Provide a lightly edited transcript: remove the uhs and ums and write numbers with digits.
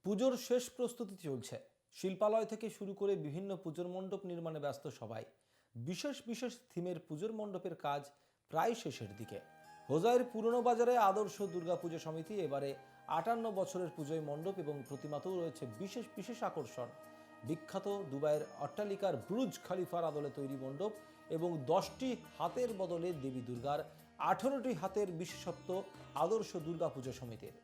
পুজোর শেষ প্রস্তুতি চলছে। শিল্পালয় থেকে শুরু করে বিভিন্ন পুজোর মণ্ডপ নির্মাণে ব্যস্ত সবাই। বিশেষ বিশেষ থিমের পুজোর মণ্ডপের কাজ প্রায় শেষের দিকে। হোজাইয়ের পুরনো বাজারে আদর্শ দুর্গাপুজো সমিতি এবারে ৫৮ বছরের পুজোয় মণ্ডপ এবং প্রতিমাতেও রয়েছে বিশেষ বিশেষ আকর্ষণ। বিখ্যাত দুবাইয়ের অট্টালিকার বুর্জ খলিফার আদলে তৈরি মণ্ডপ এবং ১০টি হাতের বদলে দেবী দুর্গার ১৮টি হাতের বিশেষত্ব আদর্শ দুর্গাপুজো সমিতির।